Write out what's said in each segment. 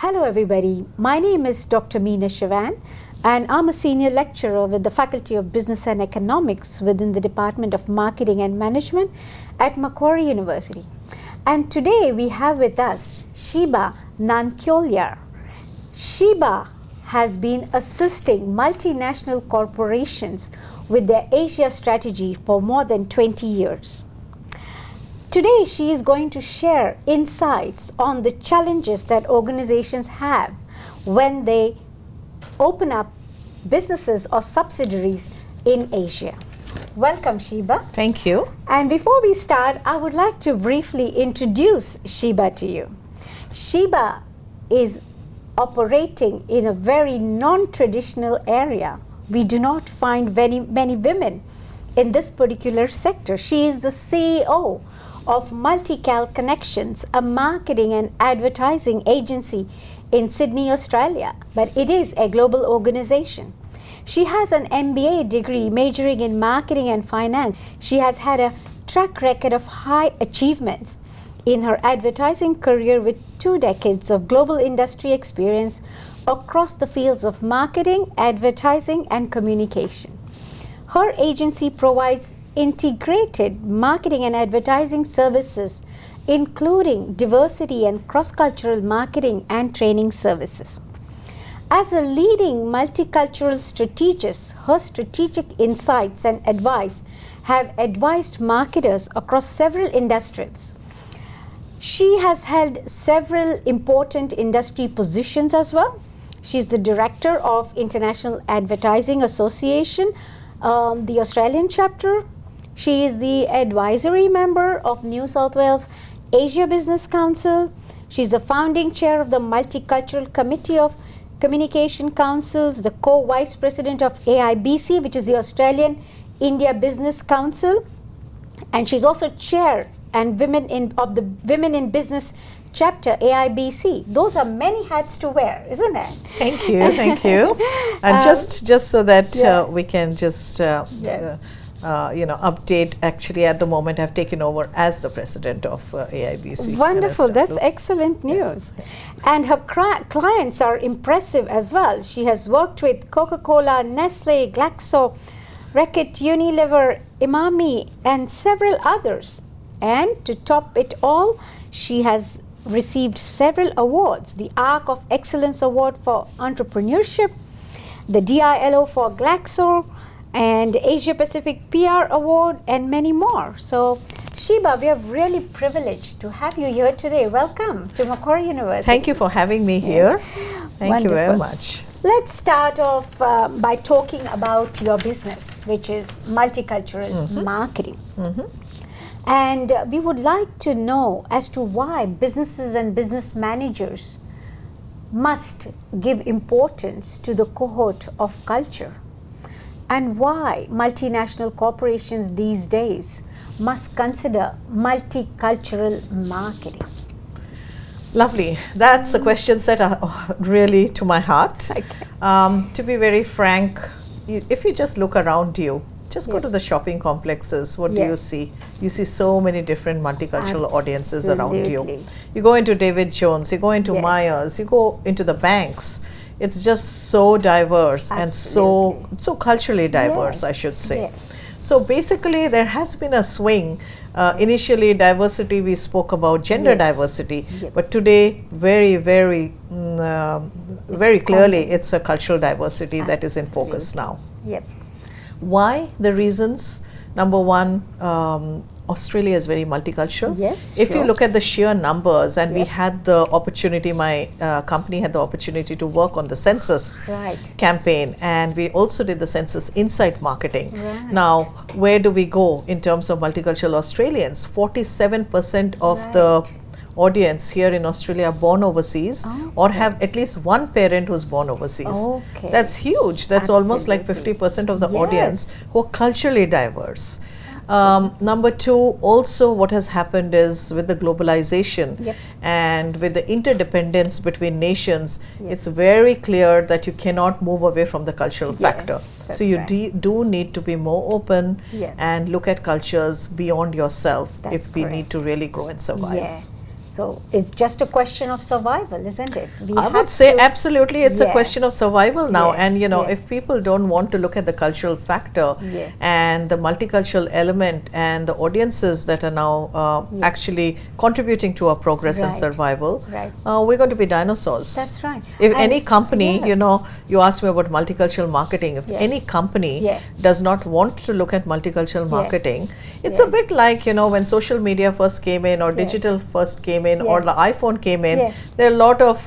Hello everybody, my name is Dr. Meena Shivan and I'm a senior lecturer with the Faculty of Business and Economics within the Department of Marketing and Management at Macquarie University. And today we have with us Sheeba Nankyoliar. Sheeba has been assisting multinational corporations with their Asia strategy for more than 20 years. Today, she is going to share insights on the challenges that organizations have when they open up businesses or subsidiaries in Asia. Welcome, Sheeba. Thank you. And before we start, I would like to briefly introduce Sheeba to you. Sheeba is operating in a very non-traditional area. We do not find many women in this particular sector. She is the CEO of Multicultural Connections, a marketing and advertising agency in Sydney, Australia, but it is a global organization. She has an MBA degree majoring in marketing and finance. She has had a track record of high achievements in her advertising career with 2 decades of global industry experience across the fields of marketing, advertising, and communication. Her agency provides integrated marketing and advertising services, including diversity and cross-cultural marketing and training services. As a leading multicultural strategist, her strategic insights and advice have advised marketers across several industries. She has held several important industry positions as well. She's the director of International Advertising Association, the Australian chapter. She is the advisory member of New South Wales Asia Business Council. She's the founding chair of the Multicultural Committee of Communication Councils, the co-vice president of AIBC, which is the Australian India Business Council, and she's also chair and of the Women in Business chapter AIBC. Those are many hats to wear, isn't it? Thank you, thank you. And just so that we can just update, actually at the moment I've taken over as the president of AIBC. Wonderful, that's excellent news. Yeah. And her clients are impressive as well. She has worked with Coca-Cola, Nestle, Glaxo, Reckitt, Unilever, Imami, and several others. And to top it all, she has received several awards: the ARC of Excellence Award for Entrepreneurship, the DILO for Glaxo, and Asia Pacific PR Award, and many more. So, Sheeba, we are really privileged to have you here today. Welcome to Macquarie University. Thank you for having me here. Thank Wonderful. You very much. Let's start off by talking about your business, which is multicultural marketing. And we would like to know as to why businesses and business managers must give importance to the cohort of culture, and why multinational corporations these days must consider multicultural marketing. Lovely. That's a question that are really to my heart. Okay. To be very frank, if you just look around you, just go to the shopping complexes, what do you see? You see so many different multicultural audiences around you. You go into David Jones, you go into Myers, you go into the banks. It's just so diverse and so culturally diverse, I should say. So basically there has been a swing. Initially diversity, we spoke about gender diversity, but today very clearly it's a cultural diversity that is in focus now. Why? The reasons: number one, Australia is very multicultural. If you look at the sheer numbers, and we had the opportunity, my company had the opportunity to work on the census campaign, and we also did the census insight marketing. Now, where do we go in terms of multicultural Australians? 47% of the audience here in Australia are born overseas or have at least one parent who's born overseas. That's huge. That's almost like 50% of the audience who are culturally diverse. Number two, also what has happened is with the globalization and with the interdependence between nations, it's very clear that you cannot move away from the cultural factor. So you do need to be more open and look at cultures beyond yourself if we need to really grow and survive. So it's just a question of survival, isn't it? I would say absolutely it's a question of survival now. And if people don't want to look at the cultural factor and the multicultural element and the audiences that are now actually contributing to our progress and survival, we're going to be dinosaurs. That's right. If any company, you asked me about multicultural marketing, if any company does not want to look at multicultural marketing, it's a bit like, when social media first came in or digital first came in or the iPhone came in, there are a lot of,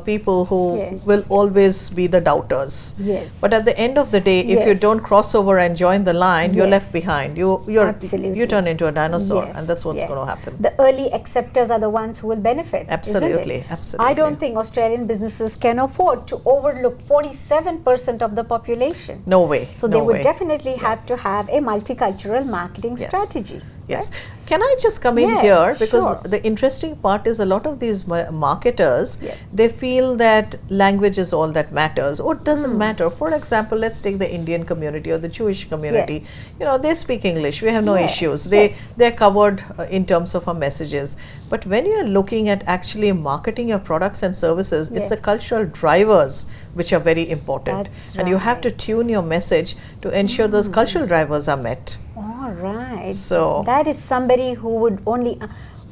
people who will always be the doubters. But at the end of the day, if you don't cross over and join the line, you're left behind. You turn into a dinosaur, and that's what's going to happen. The early acceptors are the ones who will benefit. Absolutely, absolutely. I don't think Australian businesses can afford to overlook 47% of the population. No way. So they would definitely have to have a multicultural marketing strategy. Yes. Can I just come in here? Because the interesting part is a lot of these marketers, they feel that language is all that matters, or it doesn't matter. For example, let's take the Indian community or the Jewish community. They speak English. We have no issues. They're covered in terms of our messages. But when you're looking at actually marketing your products and services, it's the cultural drivers which are very important. And you have to tune your message to ensure those cultural drivers are met. All right. So that is somebody who would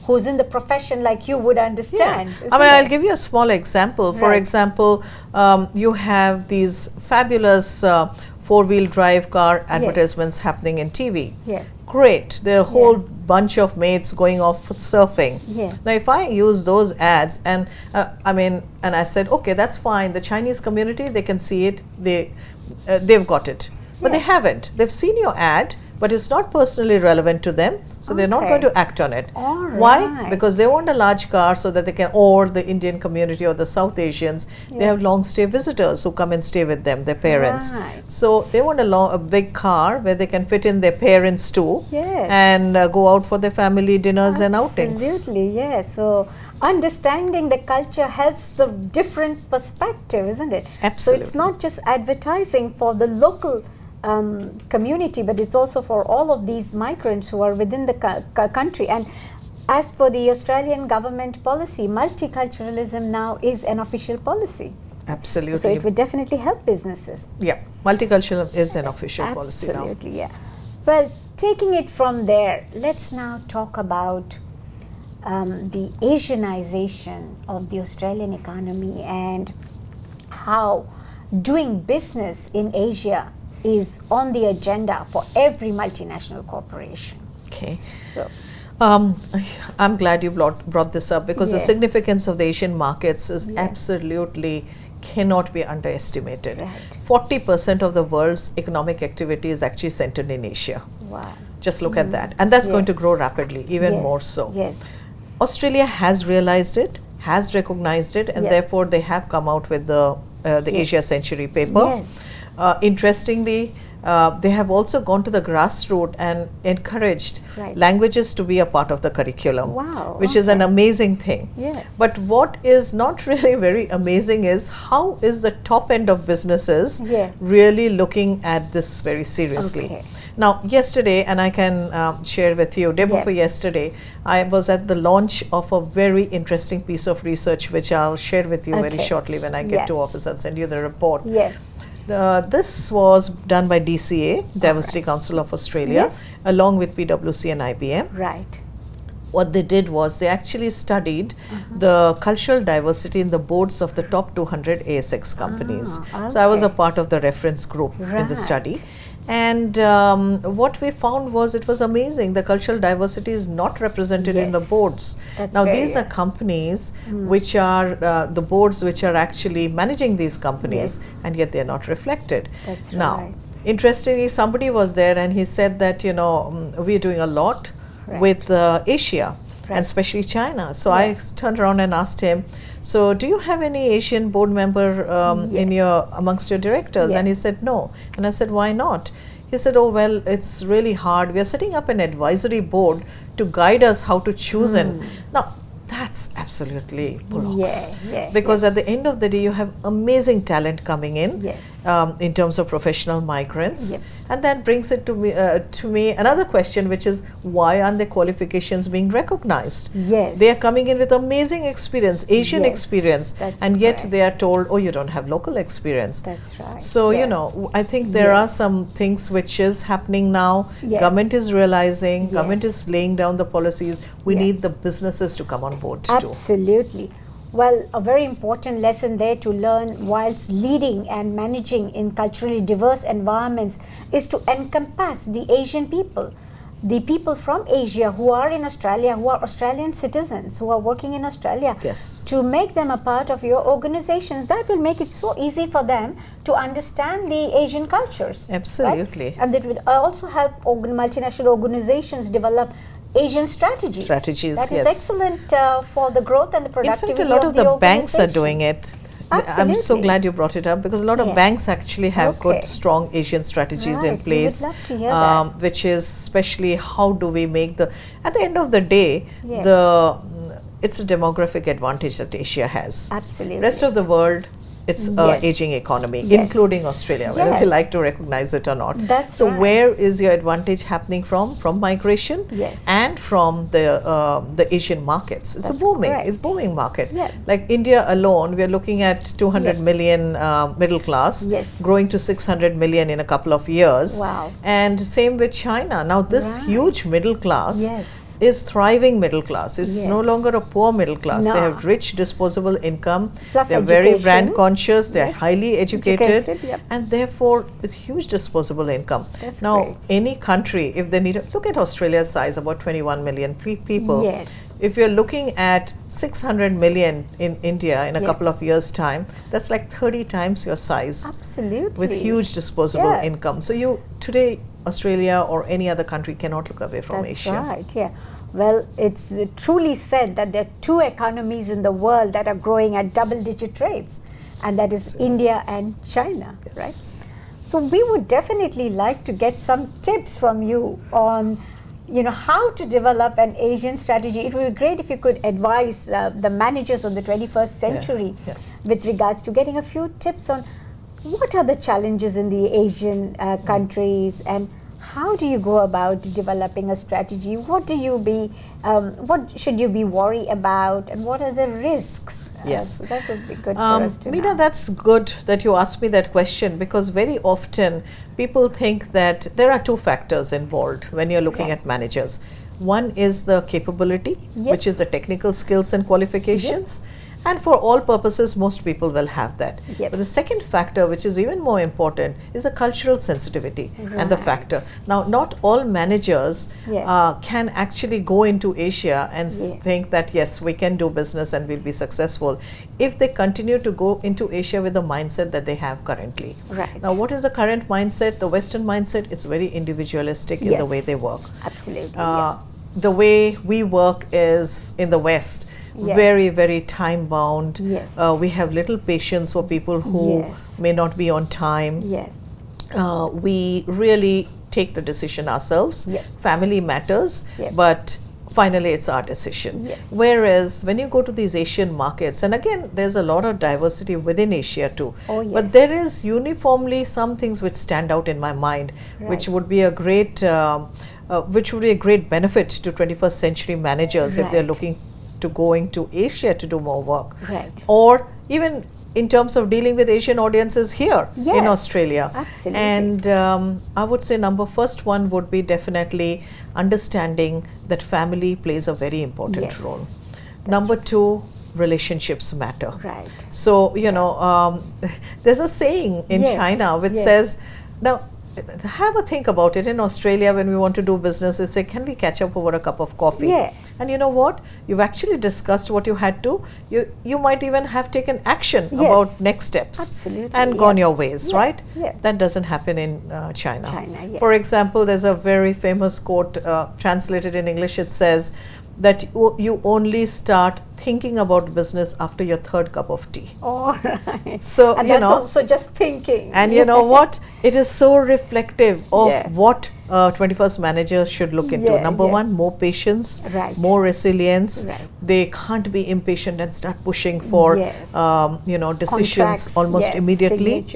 who's in the profession like you would understand. I'll give you a small example. For example, you have these fabulous four-wheel drive car advertisements happening in TV. Great. There are a whole bunch of mates going off surfing. Now, if I use those ads and and I said, okay, that's fine. The Chinese community, they can see it. They've got it. But they haven't. They've seen your ad, but it's not personally relevant to them, so they're not going to act on it. Why? Because they want a large car so that they can, or the Indian community or the South Asians, they have long stay visitors who come and stay with them, their parents. So they want a big car where they can fit in their parents too, and go out for their family dinners and outings. Absolutely, yes. So understanding the culture helps the different perspective, isn't it? Absolutely. So it's not just advertising for the local community, but it's also for all of these migrants who are within the country. And as per the Australian government policy, multiculturalism now is an official policy. Absolutely. So it would definitely help businesses. Yeah, multicultural is an official policy now. Absolutely, yeah. Well, taking it from there, let's now talk about the Asianization of the Australian economy and how doing business in Asia is on the agenda for every multinational corporation. Okay. So, I'm glad you brought this up, because the significance of the Asian markets is absolutely cannot be underestimated. 40% of the world's economic activity is actually centered in Asia. Wow. Just look at that. And that's going to grow rapidly, even more so. Australia has realized it, has recognized it, and therefore they have come out with the Asia Century paper. Interestingly, they have also gone to the grassroots and encouraged languages to be a part of the curriculum, which is an amazing thing. But what is not really very amazing is how is the top end of businesses really looking at this very seriously. Now, yesterday, and I can share with you, day before yesterday, I was at the launch of a very interesting piece of research, which I'll share with you very shortly when I get to office. I'll send you the report. This was done by DCA, Diversity Council of Australia, along with PwC and IBM. What they did was they actually studied the cultural diversity in the boards of the top 200 ASX companies. So I was a part of the reference group in the study. And what we found was it was amazing. The cultural diversity is not represented in the boards. Now these are companies which are the boards which are actually managing these companies, and yet they are not reflected. Now, interestingly, somebody was there and he said that, we're doing a lot with Asia. And especially China. So I turned around and asked him, so do you have any Asian board member amongst your directors? And he said no. And I said, why not? He said, oh, well, it's really hard. We are setting up an advisory board to guide us how to choose. Now, that's absolutely bullocks. Because at the end of the day, you have amazing talent coming in terms of professional migrants. And that brings it to me another question, which is, why aren't their qualifications being recognized? Yes. They are coming in with amazing experience, Asian experience, and yet they are told, oh, you don't have local experience. That's right. So, you know, I think there are some things which is happening now. Government is realizing, government is laying down the policies. We need the businesses to come on board too. Absolutely. Well, a very important lesson there to learn whilst leading and managing in culturally diverse environments is to encompass the Asian people, the people from Asia who are in Australia, who are Australian citizens, who are working in Australia, to make them a part of your organizations. That will make it so easy for them to understand the Asian cultures. Absolutely. Right? And that will also help multinational organizations develop Asian strategies. That is excellent for the growth and the productivity of the In fact, a lot of the banks are doing it. Absolutely. I'm so glad you brought it up, because a lot of banks actually have good, strong Asian strategies in place. We would love to hear that. Which is especially, how do we make at the end of the day, it's a demographic advantage that Asia has. Absolutely. Rest of the world, it's an aging economy, including Australia, whether we like to recognize it or not. So where is your advantage happening from? From migration and from the Asian markets. It's it's booming market. Like India alone, we are looking at 200 million middle class, growing to 600 million in a couple of years. Wow. And same with China. Now this huge middle class is thriving middle class. It's no longer a poor middle class. They have rich disposable income. They're very brand conscious. They're highly educated, and therefore with huge disposable income. Now, any country, if they need look at Australia's size, about 21 million people. If you're looking at 600 million in India in a couple of years' time, that's like 30 times your size. Absolutely. With huge disposable income. So today, Australia or any other country cannot look away from Asia. That's right, Well, it's truly said that there are two economies in the world that are growing at double-digit rates, and that is India and China, right? So we would definitely like to get some tips from you on, how to develop an Asian strategy. It would be great if you could advise the managers of the 21st century with regards to getting a few tips on what are the challenges in the Asian countries, and how do you go about developing a strategy? What should you be worried about, and what are the risks? So that would be good for us to know. Meena, that's good that you asked me that question, because very often people think that there are two factors involved when you're looking at managers. One is the capability, which is the technical skills and qualifications. And for all purposes, most people will have that. But the second factor, which is even more important, is a cultural sensitivity and the factor. Now, not all managers can actually go into Asia and think that, yes, we can do business and we'll be successful if they continue to go into Asia with the mindset that they have currently. Now, what is the current mindset? The Western mindset, it's very individualistic in the way they work. Absolutely. The way we work is in the West. Very, very time bound. We have little patience for people who may not be on time. We really take the decision ourselves. Family matters, but finally it's our decision. Whereas when you go to these Asian markets, and again there's a lot of diversity within Asia too, but there is uniformly some things which stand out in my mind, which would be a great benefit to 21st century managers if they're looking to going to Asia to do more work, or even in terms of dealing with Asian audiences here in Australia. Absolutely. And I would say first one would be definitely understanding that family plays a very important role. Number two, relationships matter. So there's a saying in China which says, now have a think about it. In Australia, when we want to do business, they say, can we catch up over a cup of coffee? And you know what? You've actually discussed what you had to. You might even have taken action about next steps and gone your ways, right? That doesn't happen in China. For example, there's a very famous quote translated in English. It says that you only start thinking about business after your third cup of tea. So and that's also just thinking. And you know what? It is so reflective of what 21st managers should look into. Number one, more patience, more resilience. They can't be impatient and start pushing for decisions almost immediately.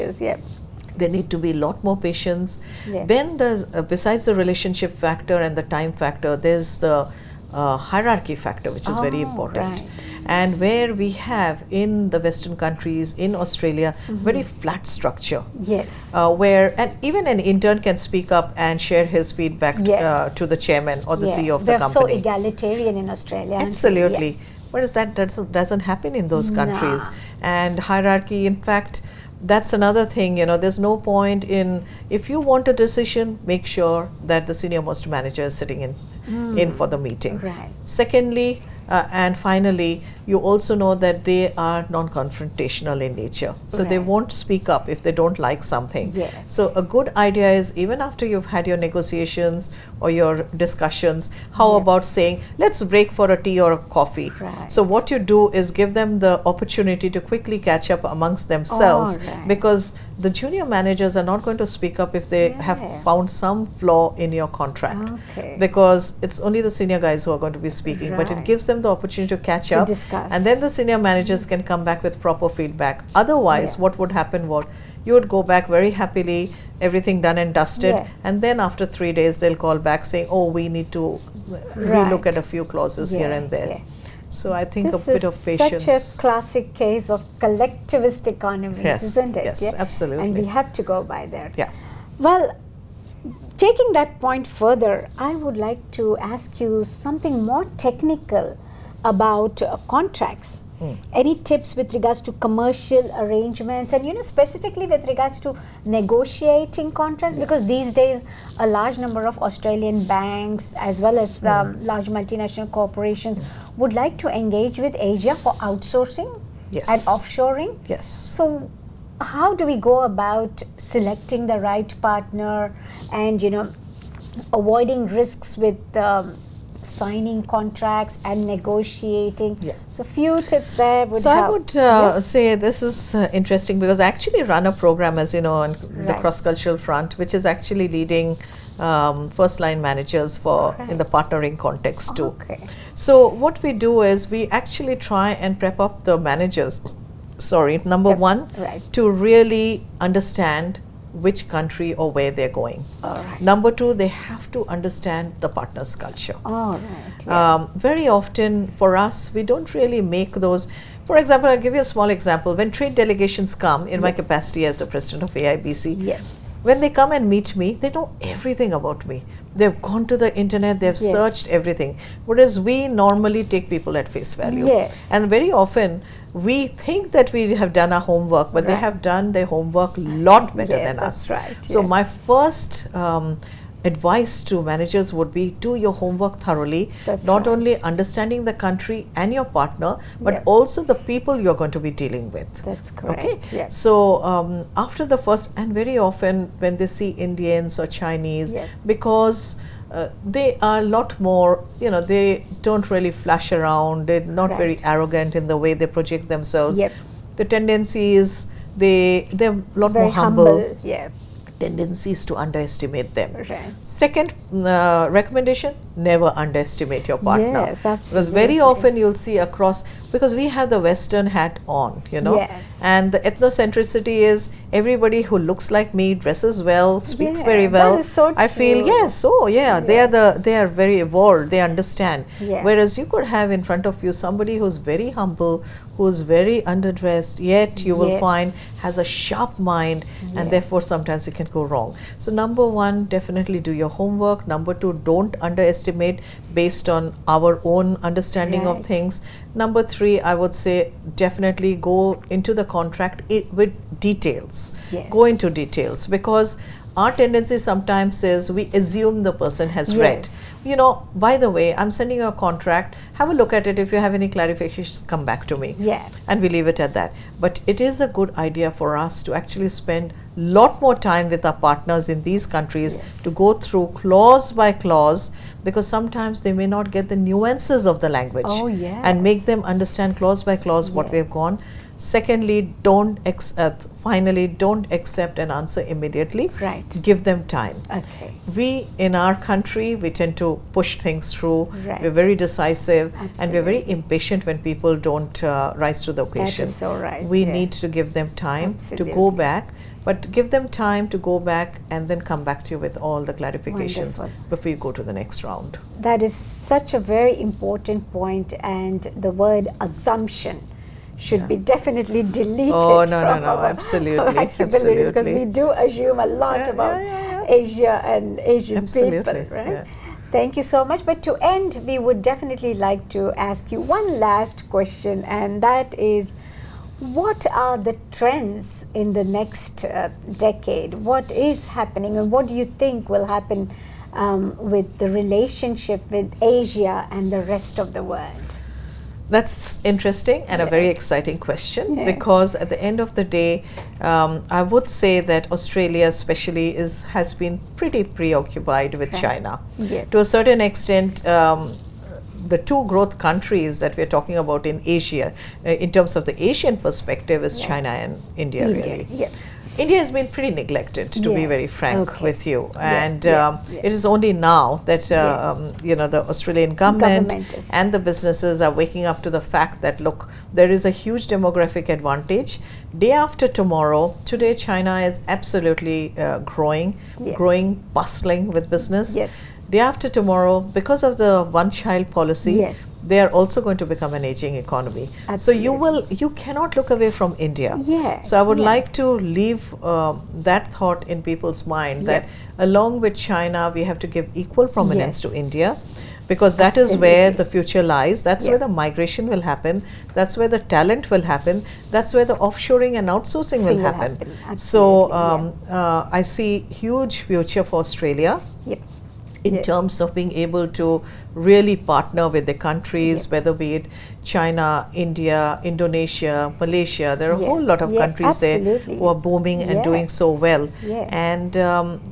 There need to be a lot more patience. Then there's, besides the relationship factor and the time factor, there's the hierarchy factor, which is very important. And where we have in the Western countries, in Australia, very flat structure. Where and even an intern can speak up and share his feedback to the chairman or the CEO of the company. They're so egalitarian in Australia. Absolutely. Whereas that doesn't happen in those countries. And hierarchy, in fact, that's another thing, you know, there's no point in, if you want a decision, make sure that the senior most manager is sitting in for the meeting. Secondly, and finally, you also know that they are non-confrontational in nature. So they won't speak up if they don't like something. So a good idea is, even after you've had your negotiations or your discussions, how about saying, let's break for a tea or a coffee. So what you do is give them the opportunity to quickly catch up amongst themselves, because the junior managers are not going to speak up if they have found some flaw in your contract, because it's only the senior guys who are going to be speaking, but it gives them the opportunity to catch up, and then the senior managers can come back with proper feedback. Otherwise, what would happen was, you would go back very happily, everything done and dusted, and then after 3 days they'll call back saying, oh, we need to relook at a few clauses here and there. So I think a bit of patience. Such a classic case of collectivist economies, isn't it? Yes, absolutely. And we have to go by there. Well, taking that point further, I would like to ask you something more technical about contracts. Any tips with regards to commercial arrangements, and, you know, specifically with regards to negotiating contracts, because these days a large number of Australian banks as well as large multinational corporations would like to engage with Asia for outsourcing and offshoring. So how do we go about selecting the right partner and, you know, avoiding risks with signing contracts and negotiating? So few tips there would help. So I would say this is interesting, because I actually run a program, as you know, on the cross-cultural front, which is actually leading first-line managers for in the partnering context too. So what we do is we actually try and prep up the managers, number one, to really understand which country or where they're going. Number two, they have to understand the partner's culture. Very often for us, we don't really make those. For example, I'll give you a small example. When trade delegations come, in my capacity as the president of AIBC, when they come and meet me, they know everything about me. They've gone to the internet, they've searched everything. Whereas we normally take people at face value. And very often, we think that we have done our homework, but they have done their homework a lot better than us. So my first advice to managers would be, do your homework thoroughly, not only understanding the country and your partner, but also the people you're going to be dealing with. So after the first, and very often when they see Indians or Chinese, because they are a lot more, you know, they don't really flash around, they're not very arrogant in the way they project themselves. The tendency is they're a lot more humble. Tendencies to underestimate them. Second recommendation, never underestimate your partner. Because very often you'll see across, because we have the Western hat on, you know, and the ethnocentricity is everybody who looks like me, dresses well, speaks very well. That is so I feel, they are very evolved, they understand. Whereas you could have in front of you somebody who's very humble, who's very underdressed, yet you will find has a sharp mind, and therefore sometimes you can go wrong. So number one, definitely do your homework. Number two, don't underestimate based on our own understanding of things. Number three, I would say definitely go into the contract with details. Go into details, because our tendency sometimes is we assume the person has read. You know, by the way, I'm sending you a contract, have a look at it. If you have any clarifications, come back to me. And we leave it at that. But it is a good idea for us to actually spend a lot more time with our partners in these countries to go through clause by clause, because sometimes they may not get the nuances of the language and make them understand clause by clause what we have gone. Secondly, finally, don't accept an answer immediately. Give them time. We, in our country, we tend to push things through. We're very decisive, and we're very impatient when people don't rise to the occasion. We need to give them time to go back. but give them time to go back and then come back to you with all the clarifications before you go to the next round. That is such a very important point, and the word assumption should be definitely deleted. Oh, no, absolutely. Absolutely. Because we do assume a lot about Asia and Asian people, right? Yeah. Thank you so much. But to end, we would definitely like to ask you one last question, and that is, what are the trends in the next decade? What is happening, and what do you think will happen with the relationship with Asia and the rest of the world? That's interesting and a very exciting question, because at the end of the day, I would say that Australia especially has been pretty preoccupied with China. To a certain extent, the two growth countries that we're talking about in Asia, in terms of the Asian perspective, is China and India, really. India has been pretty neglected, to be very frank with you, and it is only now that you know, the Australian government and the businesses are waking up to the fact that, look, there is a huge demographic advantage. Day after tomorrow, today China is absolutely growing, bustling with business. Day after tomorrow, because of the one-child policy, they are also going to become an aging economy. So you cannot look away from India. So I would like to leave that thought in people's mind, that along with China, we have to give equal prominence to India, because that is where the future lies. That's where the migration will happen. That's where the talent will happen. That's where the offshoring and outsourcing will happen. So I see huge future for Australia. In terms of being able to really partner with the countries, whether be it China, India, Indonesia, Malaysia. There are a whole lot of countries there who are booming and doing so well. And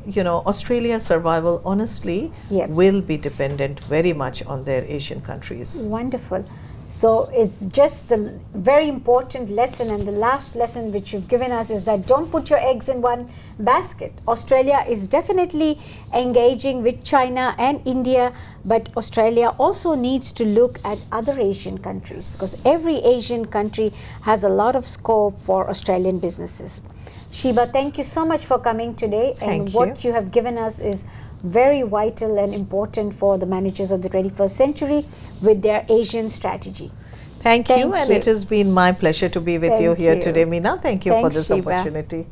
you know, Australia's survival, honestly, will be dependent very much on their Asian countries. Wonderful. So it's just the very important lesson, and the last lesson which you've given us is that don't put your eggs in one basket. Australia is definitely engaging with China and India, but Australia also needs to look at other Asian countries, because every Asian country has a lot of scope for Australian businesses. Sheeba, thank you so much for coming today. And what you have given us is very vital and important for the managers of the 21st century with their Asian strategy. Thank you, and it has been my pleasure to be with you here today, Meena. Thank you for this opportunity.